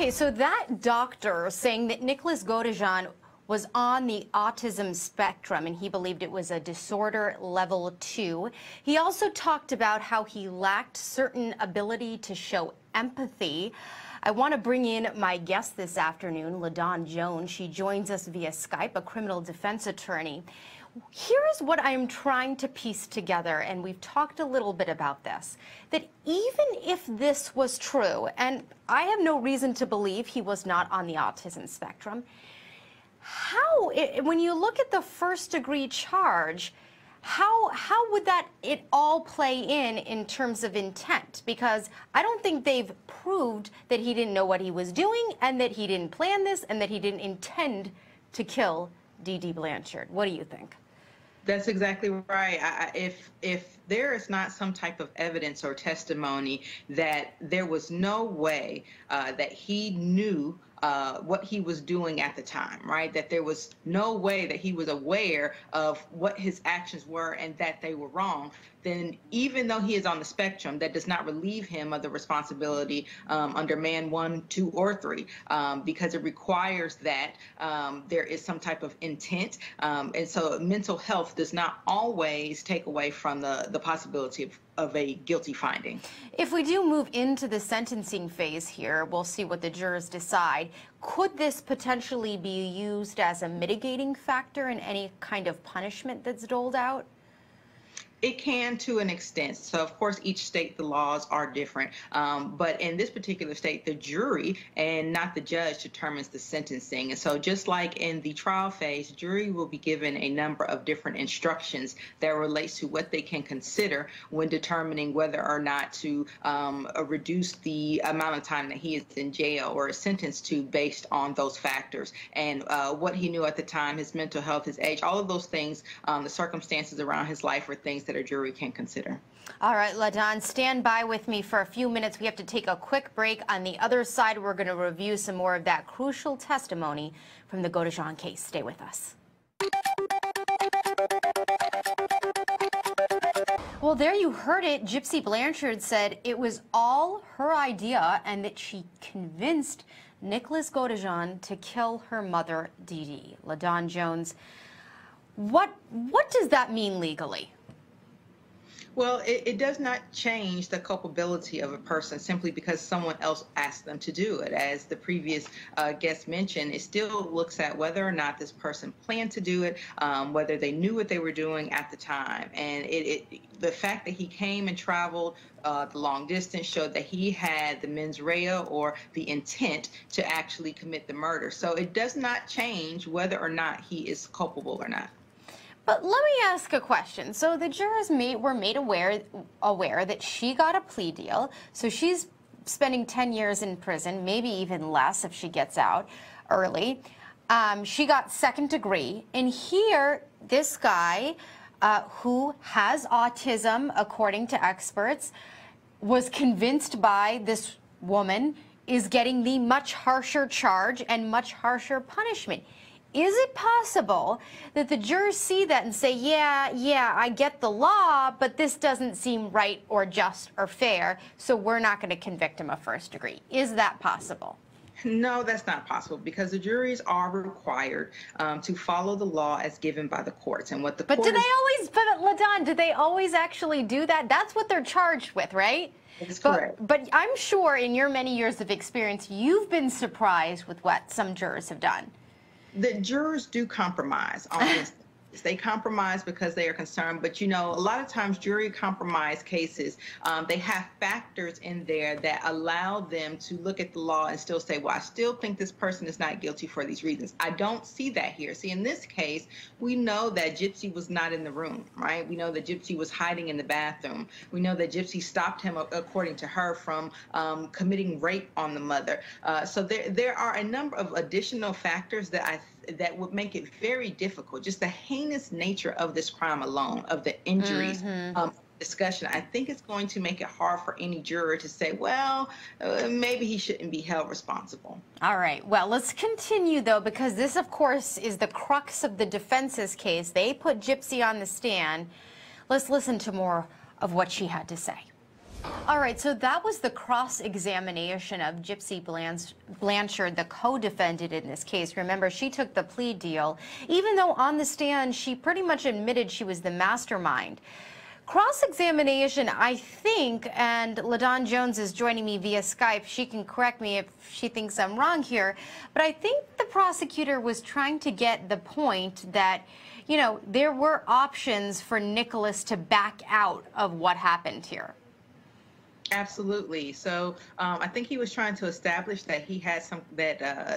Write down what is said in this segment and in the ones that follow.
Okay, so that doctor saying that Nicholas Godejohn was on the autism spectrum and he believed it was a disorder level 2. He also talked about how he lacked certain ability to show empathy. I want to bring in my guest this afternoon, LaDawn Jones. She joins us via Skype, a criminal defense attorney. Here is what I am trying to piece together, and we've talked a little bit about this, that even if this was true, and I have no reason to believe he was not on the autism spectrum, when you look at the first-degree charge, how would it all play in terms of intent? Because I don't think they've proved that he didn't know what he was doing and that he didn't plan this and that he didn't intend to kill Dee Dee Blanchard. What do you think? That's exactly right. If there is not some type of evidence or testimony that there was no way that he knew what he was doing at the time, right? That there was no way that he was aware of what his actions were and that they were wrong, then even though he is on the spectrum, that does not relieve him of the responsibility under Man 1, 2, or 3, because it requires that there is some type of intent. And so mental health does not always take away from the possibility of a guilty finding. If we do move into the sentencing phase here, we'll see what the jurors decide. Could this potentially be used as a mitigating factor in any kind of punishment that's doled out? It can, to an extent. So, of course, each state, the laws are different. But in this particular state, the jury and not the judge determines the sentencing. And so just like in the trial phase, jury will be given a number of different instructions that relates to what they can consider when determining whether or not to reduce the amount of time that he is in jail or is sentenced to based on those factors. And what he knew at the time, his mental health, his age, all of those things, the circumstances around his life are things that a jury can consider. All right, LaDawn, stand by with me for a few minutes. We have to take a quick break. On the other side, we're going to review some more of that crucial testimony from the Godejohn case. Stay with us. Well, there you heard it. Gypsy Blanchard said it was all her idea and that she convinced Nicholas Godejohn to kill her mother, Dee Dee. LaDawn Jones, what does that mean legally? Well, it does not change the culpability of a person simply because someone else asked them to do it. As the previous guest mentioned, it still looks at whether or not this person planned to do it, whether they knew what they were doing at the time. And the fact that he came and traveled the long distance showed that he had the mens rea, or the intent to actually commit the murder. So it does not change whether or not he is culpable or not. But let me ask a question. So the jurors were made aware that she got a plea deal. So she's spending 10 years in prison, maybe even less if she gets out early. She got second degree. And here, this guy who has autism, according to experts, was convinced by this woman, is getting the much harsher charge and much harsher punishment. Is it possible that the jurors see that and say, yeah, I get the law, but this doesn't seem right or just or fair, so we're not going to convict him of first degree? Is that possible? No, that's not possible, because the juries are required to follow the law as given by the courts. And what the but LaDawn, do they always actually do that? That's what they're charged with, right? That's correct. But I'm sure in your many years of experience, you've been surprised with what some jurors have done. The jurors do compromise on this. They compromise because they are concerned, but you know, a lot of times jury compromise cases, they have factors in there that allow them to look at the law and still say, well, I still think this person is not guilty for these reasons. I don't see that here. See, in this case, we know that Gypsy was not in the room, right? We know that Gypsy was hiding in the bathroom. We know that Gypsy stopped him, according to her, from committing rape on the mother. So there are a number of additional factors that would make it very difficult. Just the heinous nature of this crime alone, of the injuries, discussion, I think it's going to make it hard for any juror to say, well, maybe he shouldn't be held responsible. All right. Well, let's continue, though, because this, of course, is the crux of the defense's case. They put Gypsy on the stand. Let's listen to more of what she had to say. All right, so that was the cross-examination of Gypsy Blanchard, the co-defendant in this case. Remember, she took the plea deal, even though on the stand she pretty much admitted she was the mastermind. Cross-examination, I think, and LaDawn Jones is joining me via Skype. She can correct me if she thinks I'm wrong here, but I think the prosecutor was trying to get the point that, you know, there were options for Nicholas to back out of what happened here. Absolutely. So I think he was trying to establish that he had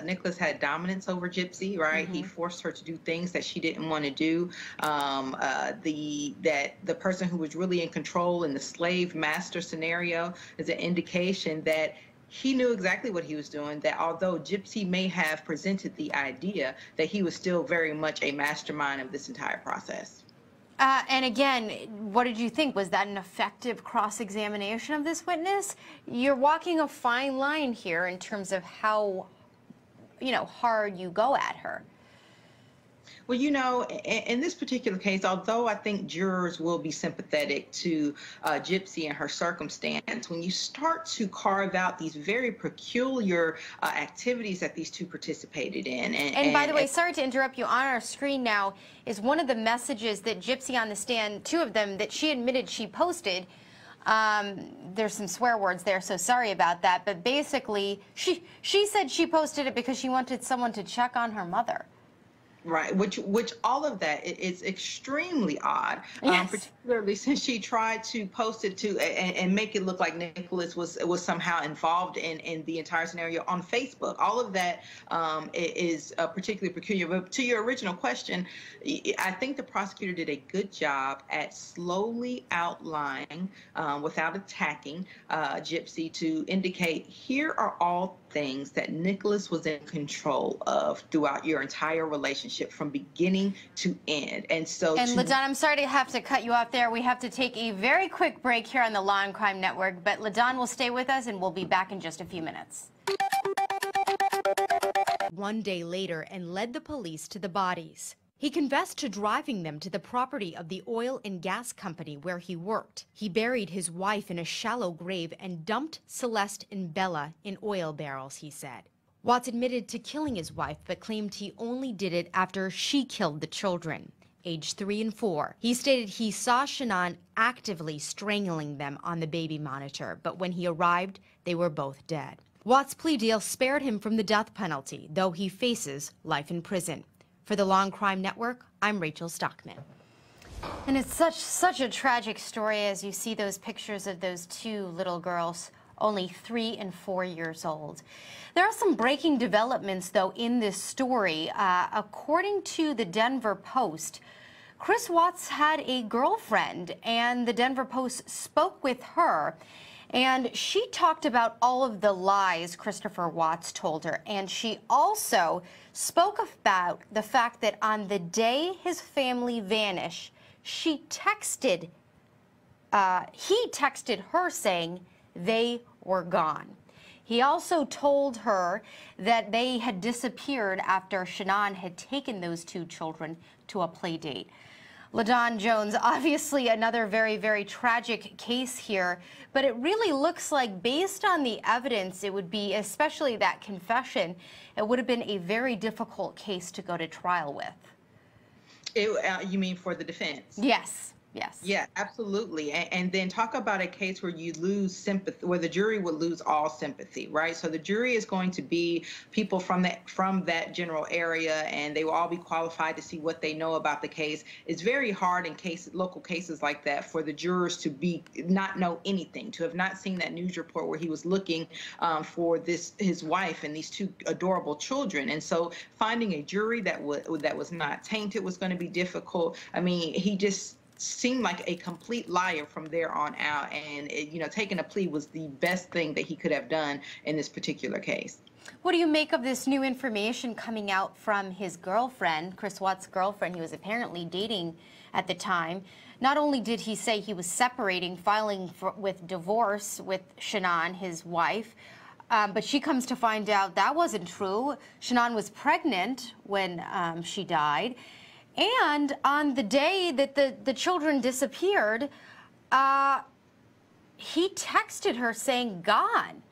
Nicholas had dominance over Gypsy, right? He forced her to do things that she didn't want to do. That the person who was really in control in the slave master scenario is an indication that he knew exactly what he was doing, that although Gypsy may have presented the idea, that he was still very much a mastermind of this entire process. And again, what did you think? Was that an effective cross-examination of this witness? You're walking a fine line here in terms of how, you know, hard you go at her. Well, you know, in this particular case, although I think jurors will be sympathetic to Gypsy and her circumstance, when you start to carve out these very peculiar activities that these two participated in. And by the way, sorry to interrupt you, on our screen now is one of the messages that Gypsy on the stand, two of them, that she admitted she posted. There's some swear words there, so sorry about that. But basically, she said she posted it because she wanted someone to check on her mother. Right, which all of that is extremely odd, yes. Particularly since she tried to post it and make it look like Nicholas was somehow involved in the entire scenario on Facebook. All of that is particularly peculiar. But to your original question, I think the prosecutor did a good job at slowly outlining, without attacking Gypsy, to indicate here are all things that Nicholas was in control of throughout your entire relationship from beginning to end. And so LaDawn, I'm sorry to have to cut you off there. We have to take a very quick break here on the Law and Crime Network, but LaDawn will stay with us and we'll be back in just a few minutes. One day later and led the police to the bodies. He confessed to driving them to the property of the oil and gas company where he worked. He buried his wife in a shallow grave and dumped Celeste and Bella in oil barrels, he said. Watts admitted to killing his wife, but claimed he only did it after she killed the children, aged 3 and 4. He stated he saw Shannon actively strangling them on the baby monitor, but when he arrived, they were both dead. Watts' plea deal spared him from the death penalty, though he faces life in prison. For the Law and Crime Network, I'm Rachel Stockman. And it's such a tragic story as you see those pictures of those two little girls, only 3 and 4 years old. There are some breaking developments, though, in this story. According to the Denver Post, Chris Watts had a girlfriend, and the Denver Post spoke with her. And she talked about all of the lies Christopher Watts told her. And she also spoke about the fact that on the day his family vanished, he texted her saying they were gone. He also told her that they had disappeared after Shannon had taken those two children to a play date. LaDawn Jones, obviously another very, very tragic case here, but it really looks like based on the evidence, it would be, especially that confession, it would have been a very difficult case to go to trial with. You mean for the defense? Yes. Yes. Yeah, absolutely. And then talk about a case where you lose sympathy, where the jury would lose all sympathy, right? So the jury is going to be people from that general area, and they will all be qualified to see what they know about the case. It's very hard in local cases like that for the jurors to not know anything, to have not seen that news report where he was looking for his wife and these two adorable children. And so finding a jury that was not tainted was going to be difficult. I mean, he just seemed like a complete liar from there on out, and taking a plea was the best thing that he could have done in this particular case. What do you make of this new information coming out from his girlfriend, Chris Watts' girlfriend, he was apparently dating at the time? Not only did he say he was filing with divorce with Shannon, his wife, but she comes to find out that wasn't true. Shannon was pregnant when she died. And on the day that the children disappeared, he texted her saying gone.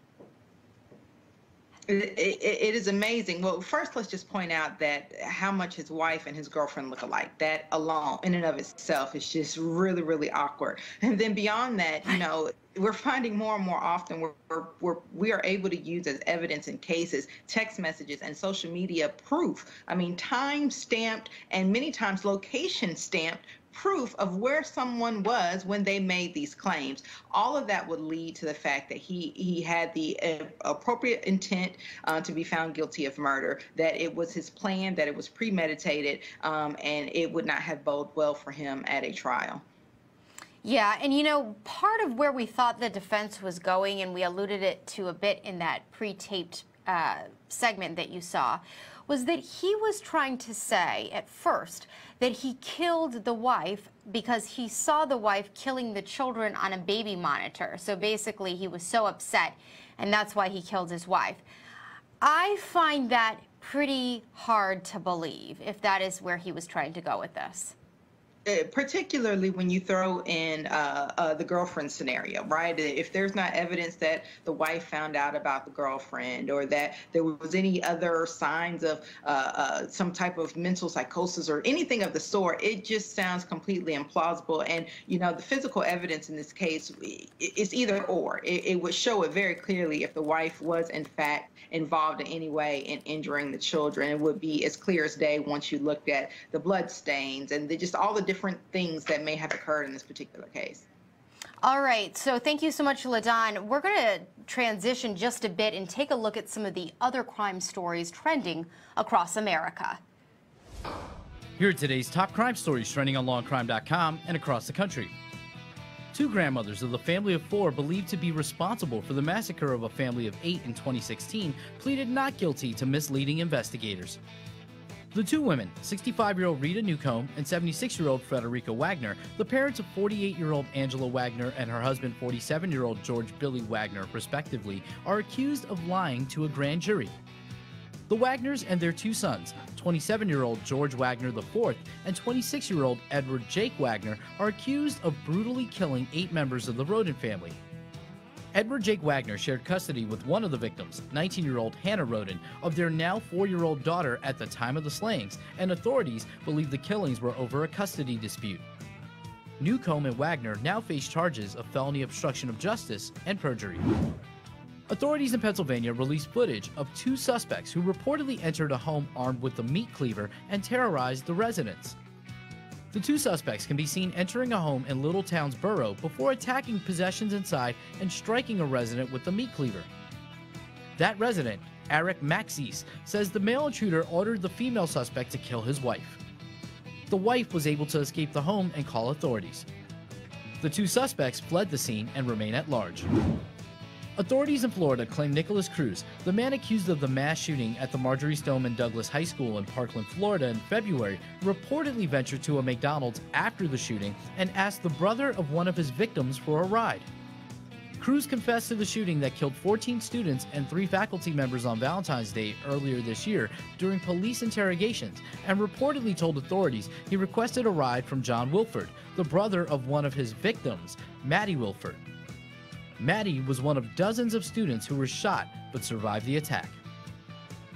It is amazing. Well, first, let's just point out that how much his wife and his girlfriend look alike. That alone, in and of itself, is just really, really awkward. And then beyond that, you know, we're finding more and more often we are able to use as evidence in cases text messages and social media proof. I mean, time stamped and many times location stamped proof of where someone was when they made these claims. All of that would lead to the fact that he had the appropriate intent to be found guilty of murder, that it was his plan, that it was premeditated, and it would not have boded well for him at a trial. Yeah, and you know, part of where we thought the defense was going, and we alluded it to a bit in that pre-taped segment that you saw, was that he was trying to say at first that he killed the wife because he saw the wife killing the children on a baby monitor. So basically he was so upset, and that's why he killed his wife. I find that pretty hard to believe if that is where he was trying to go with this. Particularly when you throw in the girlfriend scenario, right? If there's not evidence that the wife found out about the girlfriend or that there was any other signs of some type of mental psychosis or anything of the sort, it just sounds completely implausible. And, you know, the physical evidence in this case is either or. It would show it very clearly if the wife was, in fact, involved in any way in injuring the children. It would be as clear as day once you looked at the blood stains and just all the different things that may have occurred in this particular case. All right, so thank you so much, LaDawn. We're going to transition just a bit and take a look at some of the other crime stories trending across America. Here are today's top crime stories trending on Law&Crime.com and across the country. Two grandmothers of the family of four believed to be responsible for the massacre of a family of 8 in 2016 pleaded not guilty to misleading investigators. The two women, 65-year-old Rita Newcomb and 76-year-old Frederica Wagner, the parents of 48-year-old Angela Wagner and her husband, 47-year-old George Billy Wagner, respectively, are accused of lying to a grand jury. The Wagners and their two sons, 27-year-old George Wagner IV and 26-year-old Edward Jake Wagner, are accused of brutally killing 8 members of the Roden family. Edward Jake Wagner shared custody with one of the victims, 19-year-old Hannah Roden, of their now 4-year-old daughter at the time of the slayings, and authorities believe the killings were over a custody dispute. Newcomb and Wagner now face charges of felony obstruction of justice and perjury. Authorities in Pennsylvania released footage of 2 suspects who reportedly entered a home armed with a meat cleaver and terrorized the residents. The 2 suspects can be seen entering a home in Littletown's borough before attacking possessions inside and striking a resident with the meat cleaver. That resident, Eric Maxis, says the male intruder ordered the female suspect to kill his wife. The wife was able to escape the home and call authorities. The 2 suspects fled the scene and remain at large. Authorities in Florida claim Nicholas Cruz, the man accused of the mass shooting at the Marjorie Stoneman Douglas High School in Parkland, Florida in February, reportedly ventured to a McDonald's after the shooting and asked the brother of one of his victims for a ride. Cruz confessed to the shooting that killed 14 students and 3 faculty members on Valentine's Day earlier this year during police interrogations, and reportedly told authorities he requested a ride from John Wilford, the brother of one of his victims, Maddie Wilford. Maddie was one of dozens of students who were shot but survived the attack.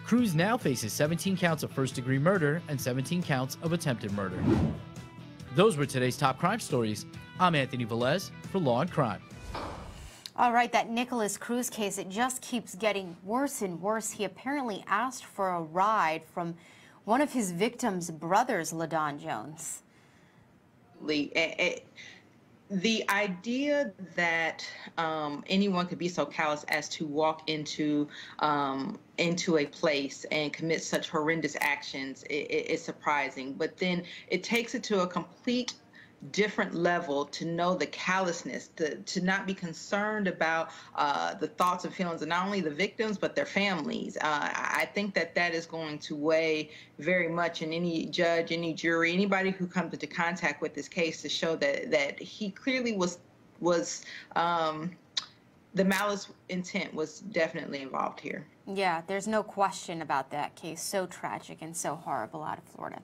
Cruz now faces 17 counts of first-degree murder and 17 counts of attempted murder. Those were today's top crime stories. I'm Anthony Velez for Law and Crime. All right, that Nicholas Cruz case, it just keeps getting worse and worse. He apparently asked for a ride from one of his victims' brothers, LaDawn Jones. The idea that anyone could be so callous as to walk into a place and commit such horrendous actions is surprising. But then it takes it to a complete different level to know the callousness, to not be concerned about the thoughts and feelings of not only the victims but their families. I think that is going to weigh very much in any judge, any jury, anybody who comes into contact with this case, to show that he clearly was the malice intent was definitely involved here. Yeah, there's no question about that case. So tragic and so horrible out of Florida.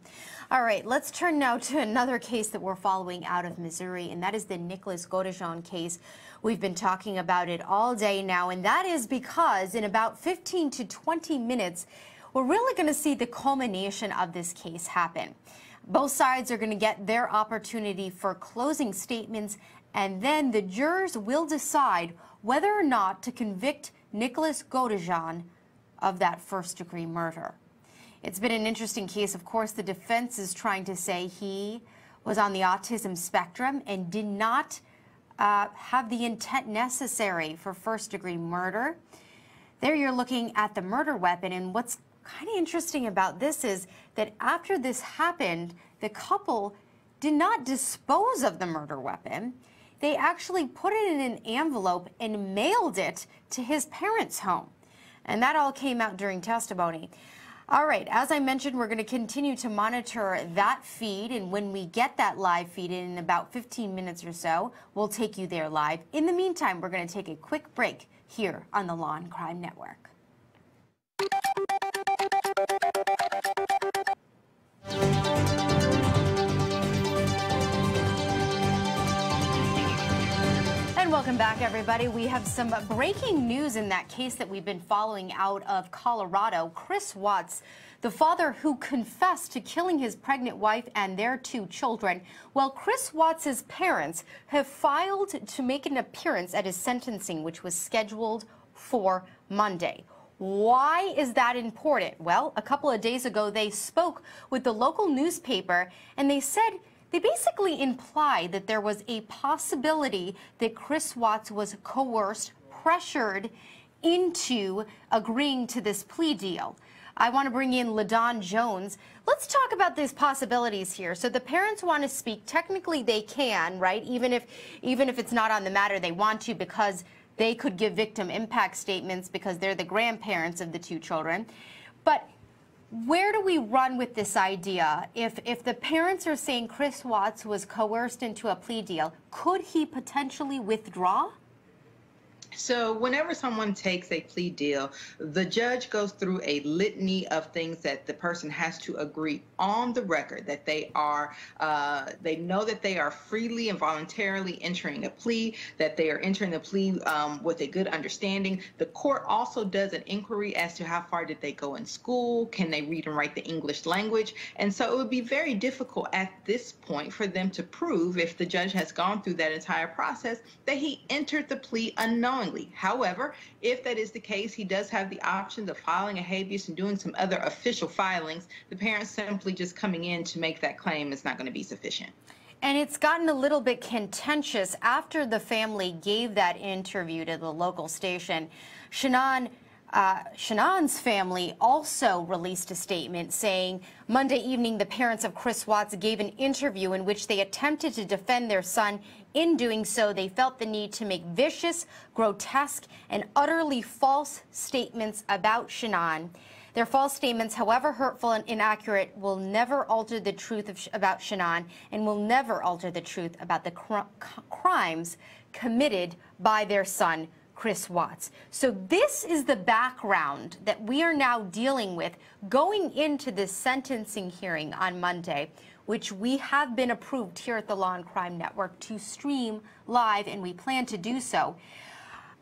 All right, let's turn now to another case that we're following out of Missouri, and that is the Nicholas Godejohn case. We've been talking about it all day now, and that is because in about 15 to 20 minutes, we're really going to see the culmination of this case happen. Both sides are going to get their opportunity for closing statements, and then the jurors will decide whether or not to convict Nicholas Godejohn of that first-degree murder. It's been an interesting case. Of course, the defense is trying to say he was on the autism spectrum and did not have the intent necessary for first-degree murder. There you're looking at the murder weapon, and what's kind of interesting about this is that after this happened, the couple did not dispose of the murder weapon. They actually put it in an envelope and mailed it to his parents' home. And that all came out during testimony. All right, as I mentioned, we're going to continue to monitor that feed, and when we get that live feed in about 15 minutes or so, we'll take you there live. In the meantime, we're going to take a quick break here on the Law and Crime Network. Welcome back, everybody. We have some breaking news in that case that we've been following out of Colorado. Chris Watts, the father who confessed to killing his pregnant wife and their 2 children. Well, Chris Watts' parents have filed to make an appearance at his sentencing, which was scheduled for Monday. Why is that important? Well, a couple of days ago, they spoke with the local newspaper, and they basically implied that there was a possibility that Chris Watts was coerced, pressured into agreeing to this plea deal. I want to bring in LaDawn Jones. Let's talk about these possibilities here. So the parents want to speak. Technically, they can, right? Even if it's not on the matter, they want to, because they could give victim impact statements because they're the grandparents of the 2 children. But where do we run with this idea? If the parents are saying Chris Watts was coerced into a plea deal, could he potentially withdraw? So whenever someone takes a plea deal, the judge goes through a litany of things that the person has to agree on the record, that they know that they are freely and voluntarily entering a plea, that they are entering the plea with a good understanding. The court also does an inquiry as to how far did they go in school, can they read and write the English language, and so it would be very difficult at this point for them to prove, if the judge has gone through that entire process, that he entered the plea unknowingly. However, if that is the case, he does have the option of filing a habeas and doing some other official filings. The parents simply just coming in to make that claim is not going to be sufficient. And it's gotten a little bit contentious after the family gave that interview to the local station. Shanann's family also released a statement saying Monday evening the parents of Chris Watts gave an interview in which they attempted to defend their son. In doing so, they felt the need to make vicious, grotesque, and utterly false statements about Shanann. Their false statements, however hurtful and inaccurate, will never alter the truth about Shanann and will never alter the truth about the crimes committed by their son, Chris Watts. So this is the background that we are now dealing with going into this sentencing hearing on Monday, which we have been approved here at the Law and Crime Network to stream live, and we plan to do so.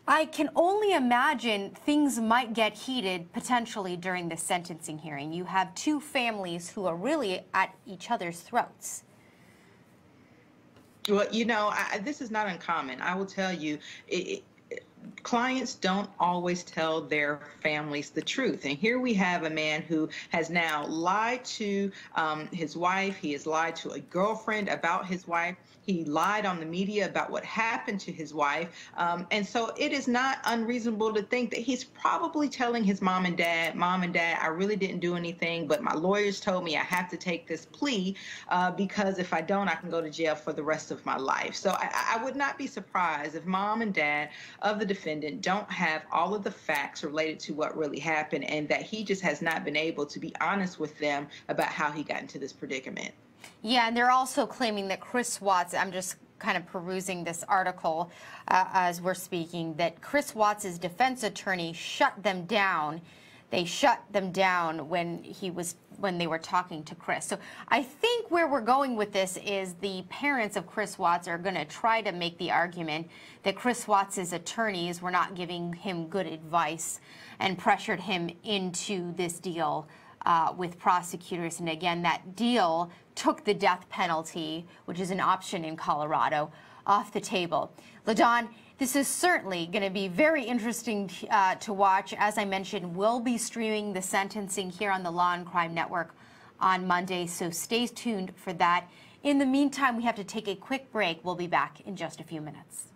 I can only imagine things might get heated potentially during the sentencing hearing. You have 2 families who are really at each other's throats. Well, you know, this is not uncommon. I will tell you, clients don't always tell their families the truth. And here we have a man who has now lied to his wife. He has lied to a girlfriend about his wife. He lied on the media about what happened to his wife. And so it is not unreasonable to think that he's probably telling his mom and dad, I really didn't do anything, but my lawyers told me I have to take this plea because if I don't, I can go to jail for the rest of my life. So I would not be surprised if mom and dad of the defendant don't have all of the facts related to what really happened, and that he just has not been able to be honest with them about how he got into this predicament. Yeah, and they're also claiming that Chris Watts, I'm just kind of perusing this article as we're speaking, that Chris Watts' defense attorney shut them down. They shut them down when they were talking to Chris. So I think where we're going with this is the parents of Chris Watts are going to try to make the argument that Chris Watts' attorneys were not giving him good advice and pressured him into this deal with prosecutors. And again, that deal took the death penalty, which is an option in Colorado, off the table. LaDawn, this is certainly going to be very interesting to watch. As I mentioned, we'll be streaming the sentencing here on the Law and Crime Network on Monday, so stay tuned for that. In the meantime, we have to take a quick break. We'll be back in just a few minutes.